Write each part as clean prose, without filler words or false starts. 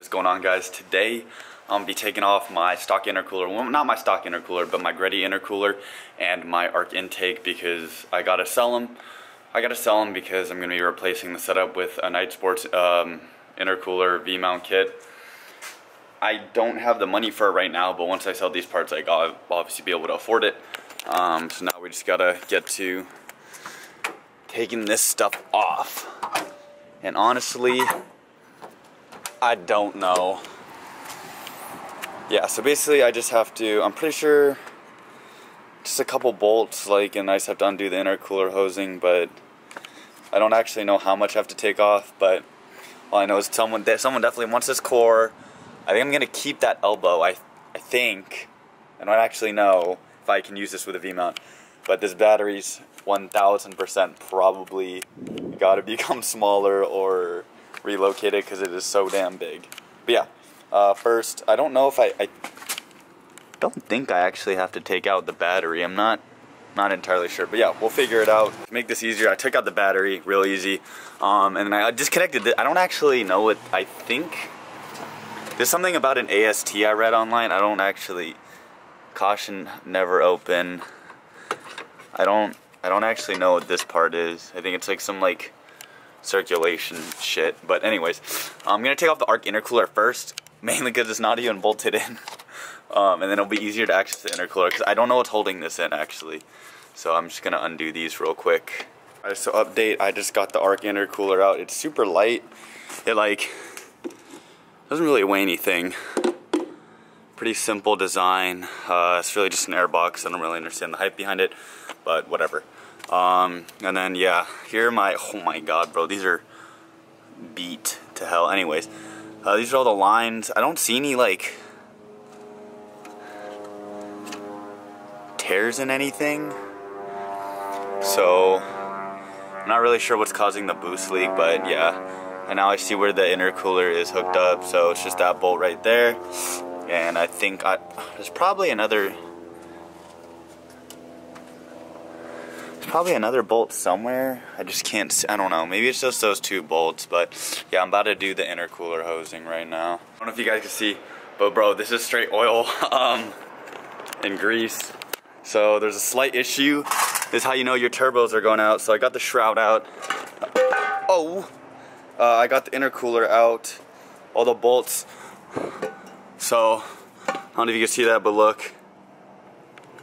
What's going on, guys? Today I'm gonna be taking off my stock intercooler, well, not my stock intercooler, but my Greddy intercooler and my arc intake because I gotta sell them. Because I'm gonna be replacing the setup with a Night Sports intercooler V-mount kit. I don't have the money for it right now, but once I sell these parts, I'll obviously be able to afford it. So now we just gotta get to taking this stuff off. And honestly, I don't know. Yeah, so basically I just have to, I'm pretty sure, just a couple bolts, and I just have to undo the intercooler hosing, but I don't actually know how much I have to take off, but all I know is someone definitely wants this core. I think I'm going to keep that elbow, I think. I don't actually know if I can use this with a V-mount, but this battery's 1000% probably got to become smaller or relocated because it is so damn big. But yeah, first, I don't know if I don't think I actually have to take out the battery. I'm not entirely sure, but yeah, we'll figure it out. To make this easier, I took out the battery real easy, and then I disconnected it. I don't actually know what I think. There's something about an AST I read online. I don't actually, caution never open. I don't actually know what this part is. I think it's like some circulation shit. But anyways, I'm gonna take off the arc intercooler first, mainly because it's not even bolted in. And then it'll be easier to access the intercooler because I don't know what's holding this in actually. So I'm just gonna undo these real quick. Alright, so update, I just got the arc intercooler out. It's super light. It doesn't really weigh anything. Pretty simple design. It's really just an air box. I don't really understand the hype behind it, but whatever. And then yeah, here are my, oh my god bro, these are beat to hell. Anyways, these are all the lines. I don't see any tears in anything, so I'm not really sure what's causing the boost leak, but yeah. And now I see where the intercooler is hooked up, so it's just that bolt right there. And I think there's probably another bolt somewhere. I just can't see, I don't know, maybe it's just those two bolts, but yeah, I'm about to do the intercooler hosing right now. I don't know if you guys can see, but bro, this is straight oil and grease. So there's a slight issue. This is how you know your turbos are going out. So I got the shroud out. I got the intercooler out, all the bolts. So I don't know if you can see that, but look,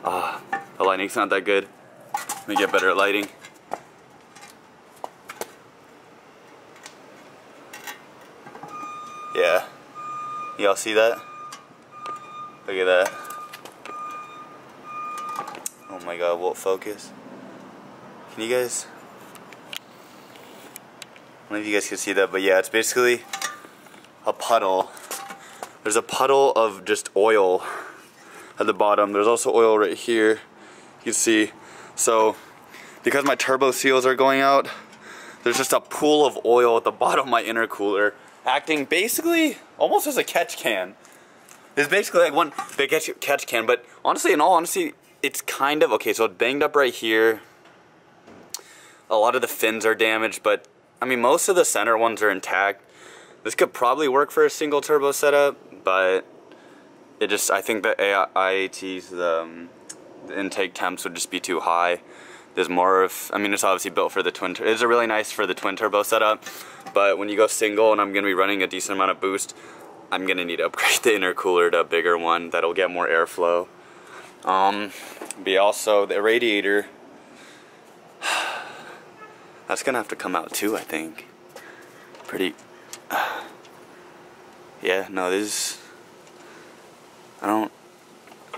the lighting's not that good. Let me get better at lighting. Yeah, y'all see that? Look at that. Oh my god, won't focus. Can you guys? I don't know if you guys can see that, but yeah, it's basically a puddle. There's a puddle of just oil at the bottom. There's also oil right here, you can see. So because my turbo seals are going out, there's just a pool of oil at the bottom of my intercooler, acting basically almost as a catch can. It's basically like one big catch can, but honestly, in all honesty, it's kind of, okay, so it's banged up right here. A lot of the fins are damaged, but I mean, most of the center ones are intact. This could probably work for a single turbo setup, but it just, I think the IATs, the intake temps would just be too high. There's more of, I mean, it's obviously built for the twin, it's really nice for the twin turbo setup, but when you go single and I'm gonna be running a decent amount of boost, I'm gonna need to upgrade the intercooler to a bigger one that'll get more airflow. But also the radiator, that's gonna have to come out too, I think. Pretty, yeah, no, this is,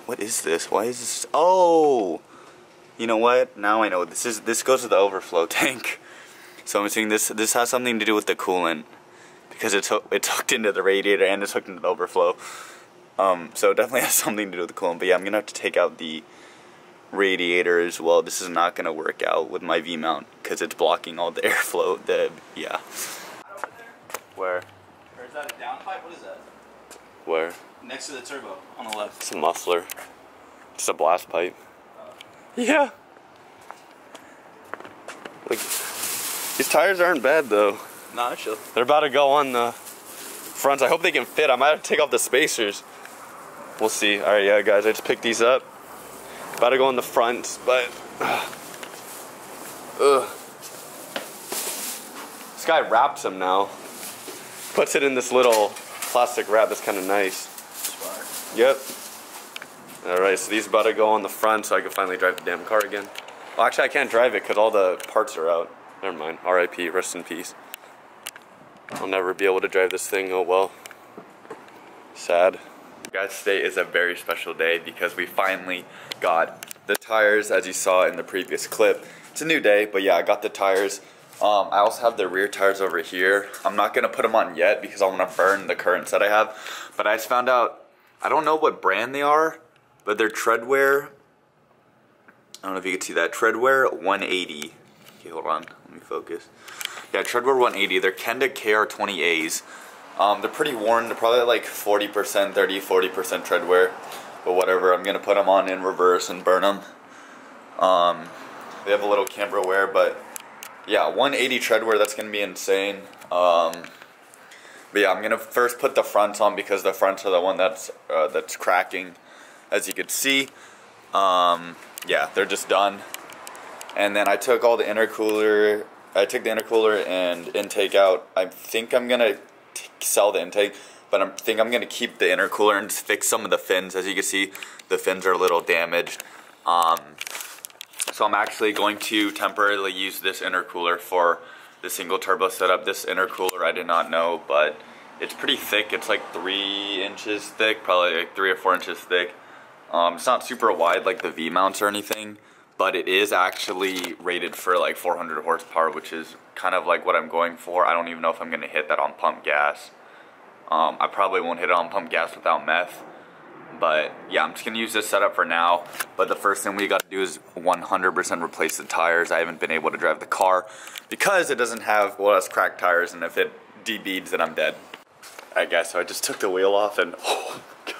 what is this? Why is this? Oh, you know what? Now I know. This goes to the overflow tank. So I'm assuming this has something to do with the coolant because it's hooked into the radiator and it's hooked into the overflow. So it definitely has something to do with the coolant. But yeah, I'm gonna have to take out the radiator as well. This is not gonna work out with my V-mount because it's blocking all the airflow. Yeah. Where? Or is that a downpipe? What is that? Where? Next to the turbo, on the left. It's a muffler. It's a blast pipe. Yeah. These tires aren't bad though. Nah, chill. They're about to go on the fronts. I hope they can fit. I might have to take off the spacers. We'll see. All right, yeah, guys, I just picked these up. About to go in the front, but this guy wraps them now. Puts it in this little plastic wrap that's kind of nice. Yep. All right, so these about to go on the front so I can finally drive the damn car again. Well, actually, I can't drive it because all the parts are out. Never mind. R.I.P. Rest in peace. I'll never be able to drive this thing. Oh well. Sad. Guys, today is a very special day because we finally got the tires, as you saw in the previous clip. It's a new day, but yeah, I got the tires. I also have the rear tires over here. I'm not gonna put them on yet because I want to burn the current set I have. But I just found out, I don't know what brand they are, but they're Treadwear. I don't know if you can see that. Treadwear 180. Okay, hold on. Let me focus. Yeah, Treadwear 180. They're Kenda KR20As. They're pretty worn. They're probably like 40%, 30-40% treadwear. But whatever, I'm going to put them on in reverse and burn them. They have a little camber wear, but yeah, 180 treadwear, that's going to be insane. But yeah, I'm going to first put the fronts on because the fronts are the one that's cracking, as you can see. Yeah, they're just done. And then I took all the intercooler. I took the intercooler and intake out. I think I'm going to sell the intake, but I think I'm gonna keep the intercooler and just fix some of the fins. As you can see, the fins are a little damaged. So I'm actually going to temporarily use this intercooler for the single turbo setup. This intercooler I did not know, but it's pretty thick. It's like 3 inches thick, probably like 3 or 4 inches thick. It's not super wide like the V mounts or anything, but it is actually rated for like 400 horsepower, which is kind of like what I'm going for. I don't even know if I'm going to hit that on pump gas. I probably won't hit it on pump gas without meth. But yeah, I'm just going to use this setup for now. But the first thing we got to do is 100% replace the tires. I haven't been able to drive the car because it doesn't have, well, it's cracked tires, and if it debeads, then I'm dead. Alright guys, so I just took the wheel off and oh, God,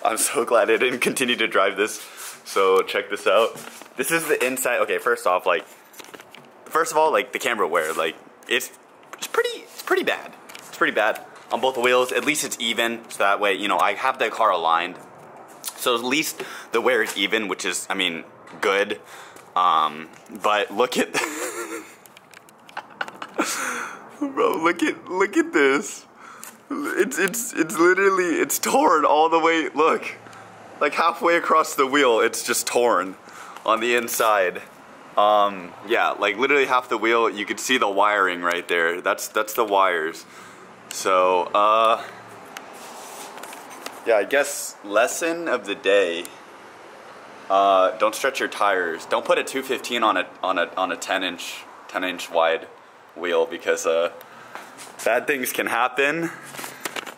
I'm so glad I didn't continue to drive this. So check this out. This is the inside. Okay, first of all, like the camber wear, like it's pretty bad. It's pretty bad on both wheels. At least it's even, so that way, you know, I have the car aligned, so at least the wear is even, which is, I mean, good. But look at, bro, look at this. It's literally, it's torn all the way. Look, like halfway across the wheel, it's just torn on the inside. Yeah, like literally half the wheel. You could see the wiring right there. That's the wires. So yeah, I guess lesson of the day: don't stretch your tires. Don't put a 215 on a 10-inch wide wheel, because bad things can happen,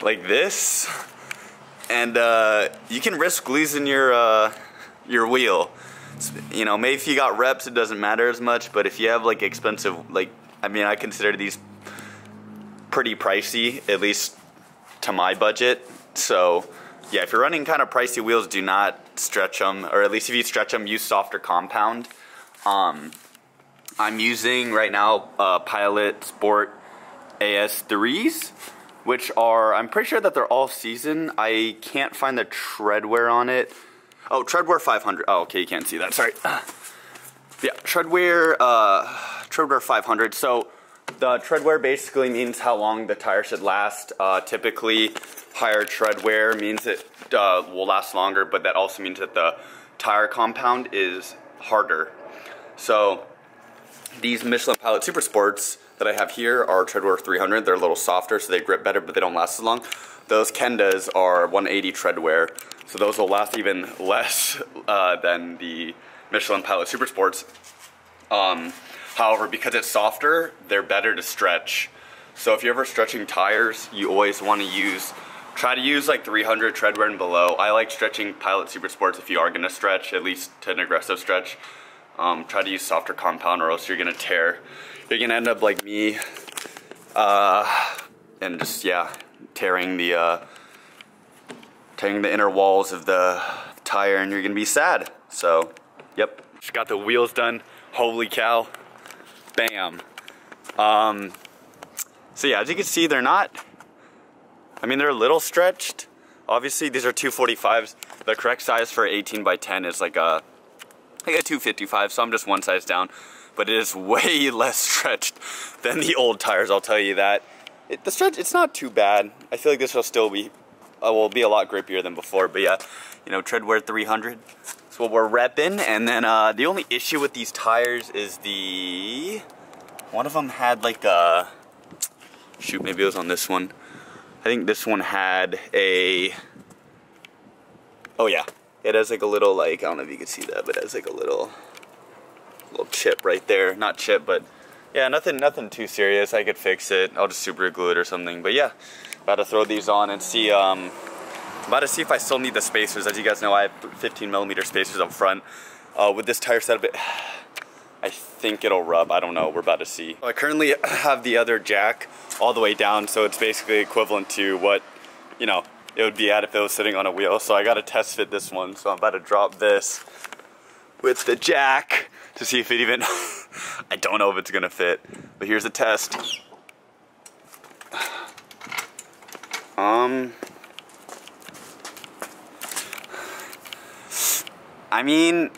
like this, and you can risk losing your wheel. You know, maybe if you got reps, it doesn't matter as much, but if you have like expensive, like, I mean, I consider these pretty pricey, at least to my budget. So yeah, if you're running kind of pricey wheels, do not stretch them, or at least if you stretch them, use softer compound. I'm using right now Pilot Sport AS3s, which are, I'm pretty sure that they're all season. I can't find the treadwear on it. Oh, Treadwear 500. Oh, okay, you can't see that. Sorry. Yeah, Treadwear 500. So the treadwear basically means how long the tire should last. Typically, higher treadwear means it will last longer, but that also means that the tire compound is harder. So these Michelin Pilot Super Sports that I have here are Treadwear 300. They're a little softer, so they grip better, but they don't last as long. Those Kendas are 180 treadwear, so those will last even less than the Michelin Pilot Super Sports. However, because it's softer, they're better to stretch. So if you're ever stretching tires, you always want to try to use like 300 treadwear and below. I like stretching Pilot Super Sports if you are going to stretch, at least to an aggressive stretch. Try to use softer compound, or else you're going to tear. You're going to end up like me, and just, yeah, tearing the inner walls of the tire, and you're going to be sad. So, yep. Just got the wheels done. Holy cow. Bam. So yeah, as you can see, they're not I mean, they're a little stretched. Obviously, these are 245s. The correct size for 18 by 10 is like a 255, so I'm just one size down. But it is way less stretched than the old tires, I'll tell you that. The stretch, it's not too bad. I feel like this will still be, will be a lot grippier than before. But yeah, you know, Treadwear 300. That's what we're repping. And then the only issue with these tires is one of them had like a, shoot, maybe it was on this one. I think this one had a, oh yeah, it has like a little, like, I don't know if you can see that, but it has like a little chip right there. Not chip, but yeah, nothing too serious. I could fix it. I'll just super glue it or something. But yeah, about to throw these on and see, about to see if I still need the spacers. As you guys know, I have 15mm spacers up front. With this tire setup, I think it'll rub. I don't know. We're about to see. I currently have the other jack all the way down, so it's basically equivalent to what, you know, it would be at if it was sitting on a wheel. So I got to test fit this one. So I'm about to drop this with the jack to see if it even, I don't know if it's gonna fit, but here's a test. I mean,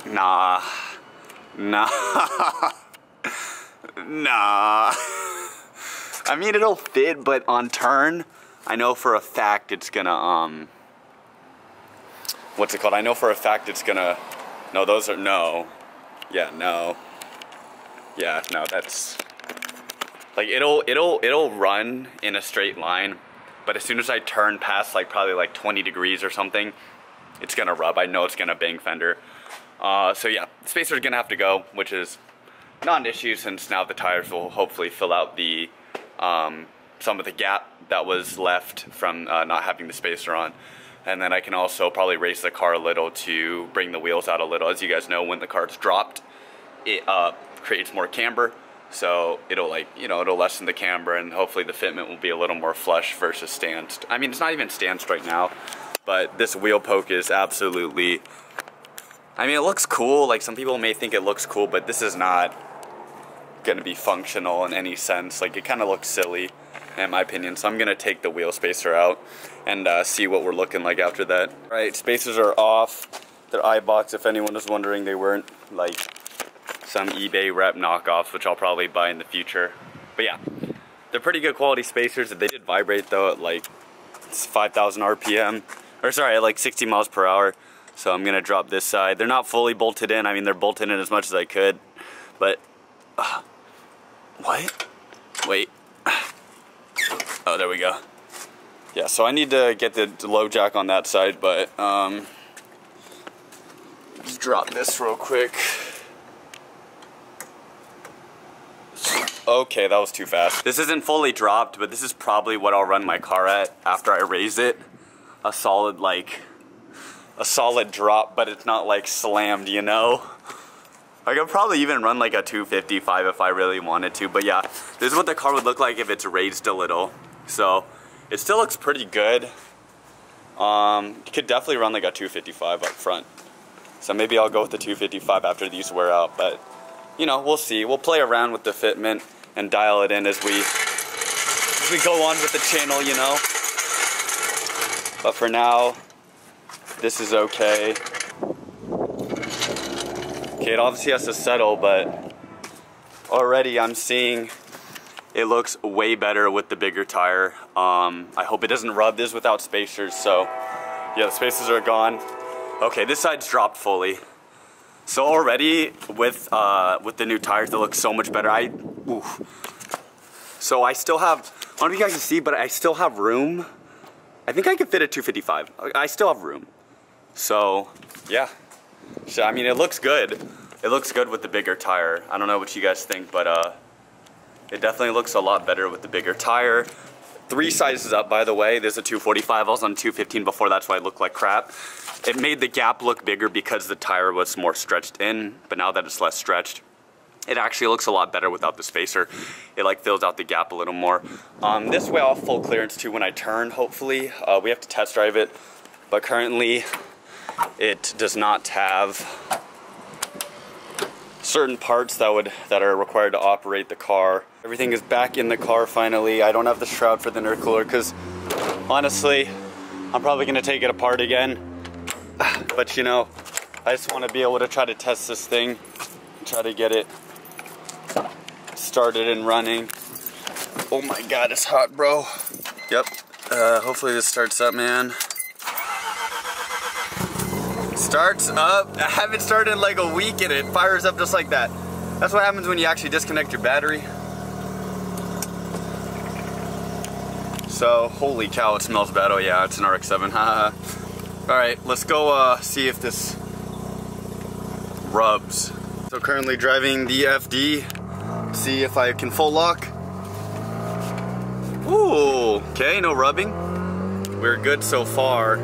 nah. I mean, it'll fit, but on turn, I know for a fact it's gonna, what's it called? I know for a fact it's gonna, no, those are, no. Yeah, no. Yeah, no, that's, like, it'll run in a straight line, but as soon as I turn past, like, probably like 20 degrees or something, it's gonna rub. I know it's gonna bang fender. So yeah, spacer's gonna have to go, which is not an issue since now the tires will hopefully fill out the, some of the gap that was left from not having the spacer on. And then I can also probably raise the car a little to bring the wheels out a little. As you guys know, when the car's dropped, it creates more camber. So it'll, like, you know, it'll lessen the camber, and hopefully the fitment will be a little more flush versus stanced. I mean, it's not even stanced right now, but this wheel poke is absolutely, I mean, it looks cool. Like, some people may think it looks cool, but this is not gonna be functional in any sense. Like, it kind of looks silly in my opinion. So I'm gonna take the wheel spacer out and see what we're looking like after that. All right, spacers are off. They're iBox, if anyone was wondering. They weren't like some eBay rep knockoffs, which I'll probably buy in the future. But yeah, they're pretty good quality spacers. They did vibrate though at like 5,000 RPM, or sorry, at like 60 miles per hour. So I'm gonna drop this side. They're not fully bolted in. I mean, they're bolted in as much as I could, but what? Wait. Oh, there we go. Yeah, so I need to get the low jack on that side, but just drop this real quick. Okay, that was too fast. This isn't fully dropped, but this is probably what I'll run my car at after I raise it. A solid, like, a solid drop, but it's not like slammed, you know? I could probably even run like a 255 if I really wanted to, but yeah, this is what the car would look like if it's raised a little. So it still looks pretty good. You could definitely run like a 255 up front. So maybe I'll go with the 255 after these wear out, but you know, we'll see. We'll play around with the fitment and dial it in as we go on with the channel, you know. But for now, this is okay. Okay, it obviously has to settle, but already I'm seeing it looks way better with the bigger tire. I hope it doesn't rub. This without spacers, so yeah, the spacers are gone. Okay, this side's dropped fully. So already with the new tires, they look so much better. So I still have, I don't know if you guys can see, but I still have room. I think I could fit a 255. I still have room. So yeah. So, I mean, it looks good. It looks good with the bigger tire. I don't know what you guys think, but it definitely looks a lot better with the bigger tire. 3 sizes up, by the way. There's a 245. I was on 215 before. That's why it looked like crap. It made the gap look bigger because the tire was more stretched in, but now that it's less stretched, it actually looks a lot better without the spacer. It like fills out the gap a little more. This way I'll have full clearance too when I turn, hopefully. We have to test drive it, but currently it does not have certain parts that are required to operate the car. Everything is back in the car finally. I don't have the shroud for the intercooler because honestly, I'm probably gonna take it apart again. But you know, I just want to be able to try to test this thing, and try to get it started and running. Oh my god, it's hot, bro. Yep. Hopefully this starts up, man. Starts up. I haven't started in like a week and it fires up just like that. That's what happens when you actually disconnect your battery. So, holy cow, it smells bad. Oh yeah, it's an RX-7. Alright, let's go see if this rubs. So currently driving the FD. See if I can full lock. Ooh, okay, no rubbing. We're good so far.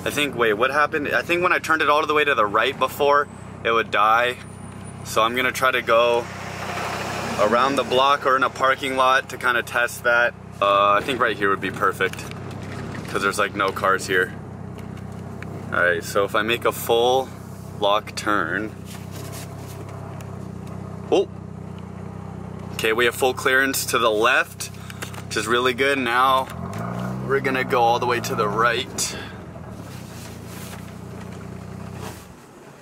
I think, wait, what happened? I think when I turned it all the way to the right before, it would die. So I'm gonna try to go around the block or in a parking lot to kind of test that. I think right here would be perfect because there's like no cars here. All right, so if I make a full lock turn. Oh, okay, we have full clearance to the left, which is really good. Now we're gonna go all the way to the right.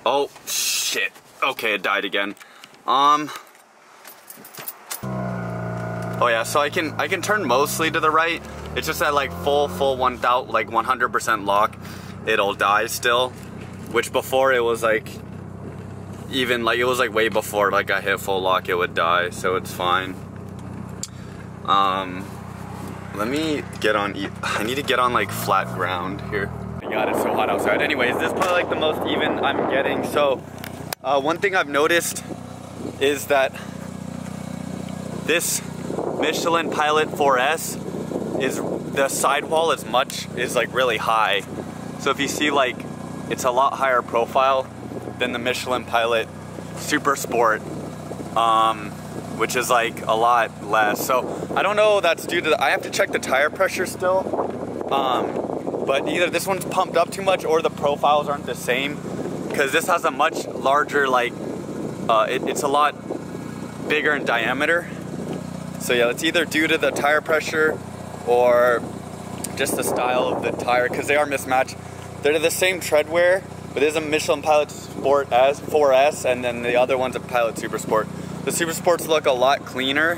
Oh, shit. Okay, it died again. Oh yeah, so I can turn mostly to the right. It's just that like full 1,000, like 100% lock, it'll die still. Which before it was like, even like, it was like way before like I hit full lock, it would die, so it's fine. Let me get on, I need to get on like flat ground here. Oh my god, it's so hot outside. Anyways, this is probably like the most even I'm getting. So, one thing I've noticed is that this Michelin Pilot 4S is, the sidewall is like really high. So if you see, like, it's a lot higher profile than the Michelin Pilot Super Sport, which is like a lot less. So I don't know, that's due to I have to check the tire pressure still. But either this one's pumped up too much or the profiles aren't the same, because this has a much larger, like, it's a lot bigger in diameter. So yeah, it's either due to the tire pressure or just the style of the tire, because they are mismatched. They're the same tread wear, but there's a Michelin Pilot Sport as 4S, and then the other one's a Pilot Super Sport. The Super Sports look a lot cleaner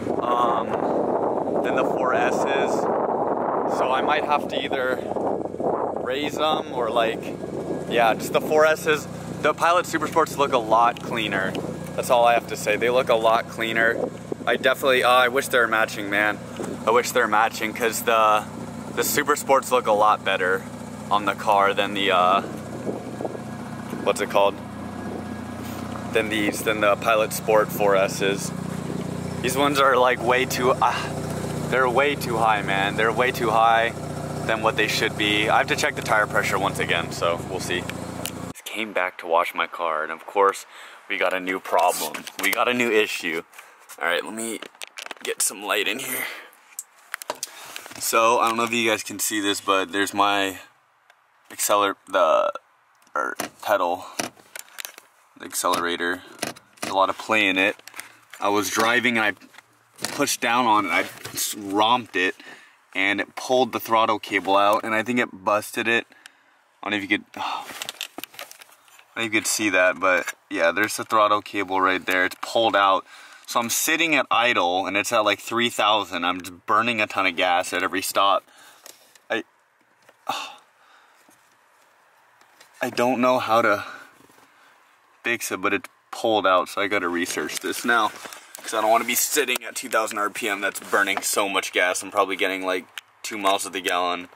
than the 4S's. So I might have to either raise them or like, yeah, just the 4S's. The Pilot Super Sports look a lot cleaner. That's all I have to say. They look a lot cleaner. I definitely, I wish they were matching, man. I wish they were matching, because the Super Sports look a lot better on the car than the, what's it called? Than the Pilot Sport 4S's. These ones are like way too, they're way too high, man. They're way too high than what they should be. I have to check the tire pressure once again, so we'll see. Just came back to wash my car, and of course, we got a new problem. We got a new issue. All right, let me get some light in here. So, I don't know if you guys can see this, but there's my pedal, the accelerator. There's a lot of play in it. I was driving and I pushed down on it, I romped it, and it pulled the throttle cable out, and I think it busted it. I don't know if you could see that, but yeah, there's the throttle cable right there. It's pulled out. So I'm sitting at idle, and it's at like 3,000. I'm just burning a ton of gas at every stop. I don't know how to fix it, but it's pulled out, so I gotta research this now, because I don't want to be sitting at 2,000 RPM. That's burning so much gas. I'm probably getting like 2 miles to the gallon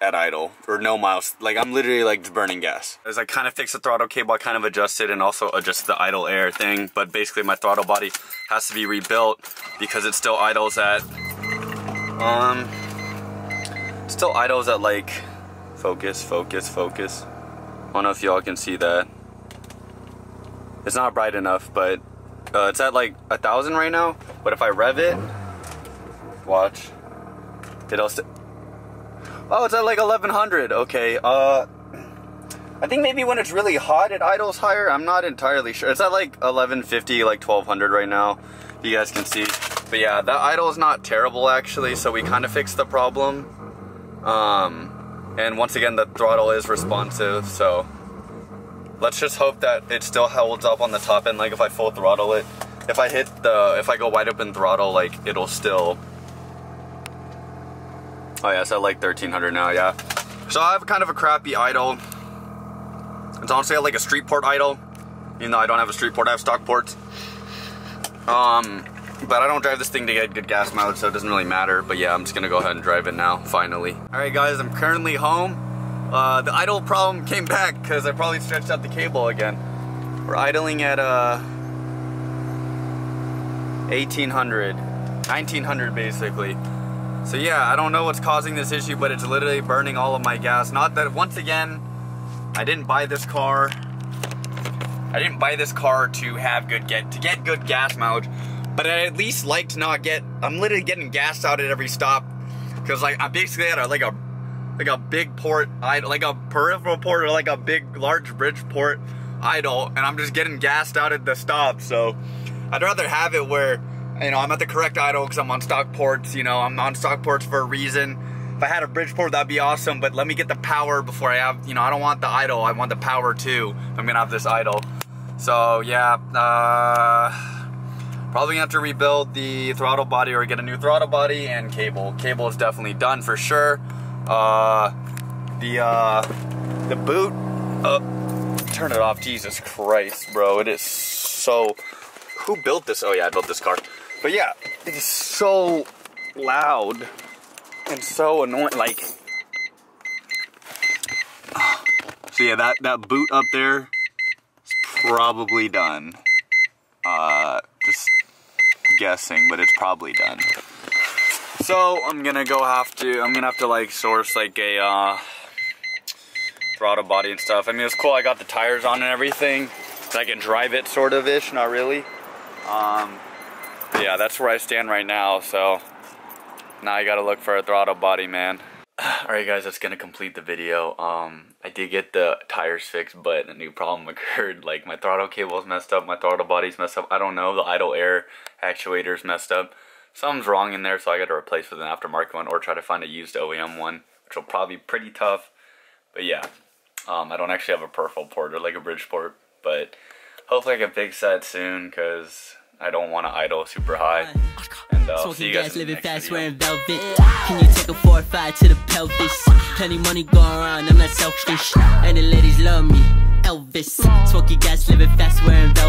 at idle, or no miles. Like, I'm literally like just burning gas. As I kind of fix the throttle cable, I kind of adjusted and also adjust the idle air thing, but basically my throttle body has to be rebuilt because it still idles at like, focus. I don't know if y'all can see that. It's not bright enough, but it's at like 1,000 right now. But if I rev it, watch, it'll Oh, it's at like 1100. Okay. I think maybe when it's really hot, it idles higher. I'm not entirely sure. It's at like 1150, like 1200 right now. You guys can see. But yeah, that idle is not terrible actually. So we kind of fixed the problem. And once again, the throttle is responsive. So let's just hope that it still holds up on the top end. Like if I full throttle it, if I go wide open throttle, like it'll still. Oh yeah, it's at like 1300 now. Yeah. So I have kind of a crappy idle. It's honestly like a street port idle, even though I don't have a street port, I have stock ports. But I don't drive this thing to get good gas mileage, so it doesn't really matter. But yeah, I'm just gonna go ahead and drive it now, finally. All right guys, I'm currently home. The idle problem came back because I probably stretched out the cable again. We're idling at 1800, 1900 basically. So yeah, I don't know what's causing this issue, but it's literally burning all of my gas. Not that, once again, I didn't buy this car. I didn't buy this car to have get good gas mileage, but I at least like to not get. I'm literally getting gassed out at every stop because like I'm basically at like a big port idle, like a peripheral port or like a big large bridge port idle, and I'm just getting gassed out at the stop. So I'd rather have it where, you know, I'm at the correct idle because I'm on stock ports. You know, I'm on stock ports for a reason. If I had a bridge port, that'd be awesome, but let me get the power before I have, you know, I don't want the idle, I want the power too, if I'm gonna have this idle. So yeah, probably gonna have to rebuild the throttle body or get a new throttle body and cable. Cable is definitely done for sure. The boot, turn it off, Jesus Christ, bro, it is so, who built this? Oh yeah, I built this car. But yeah, it is so loud. And so annoying, like. So yeah, that boot up there is probably done. Just guessing, but it's probably done. So I'm gonna have to like source like a throttle body and stuff. I mean, it's cool. I got the tires on and everything, so I can drive it sort of ish, not really. Yeah, that's where I stand right now. So. Now I gotta look for a throttle body, man. Alright guys, that's gonna complete the video. I did get the tires fixed, but a new problem occurred. Like my throttle cable's messed up, my throttle body's messed up. I don't know, the idle air actuator's messed up. Something's wrong in there, so I gotta replace with an aftermarket one or try to find a used OEM one, which will probably be pretty tough. But yeah, I don't actually have a peripheral port or like a bridge port, but hopefully I can fix that soon because I don't want to idle super high. And see you guys in the next video. Can you take a 4 or 5 to the pelvis? Plenty money going around, I'm not selfish. And the ladies love me, Elvis. Smoky guys living fast, wearing velvet.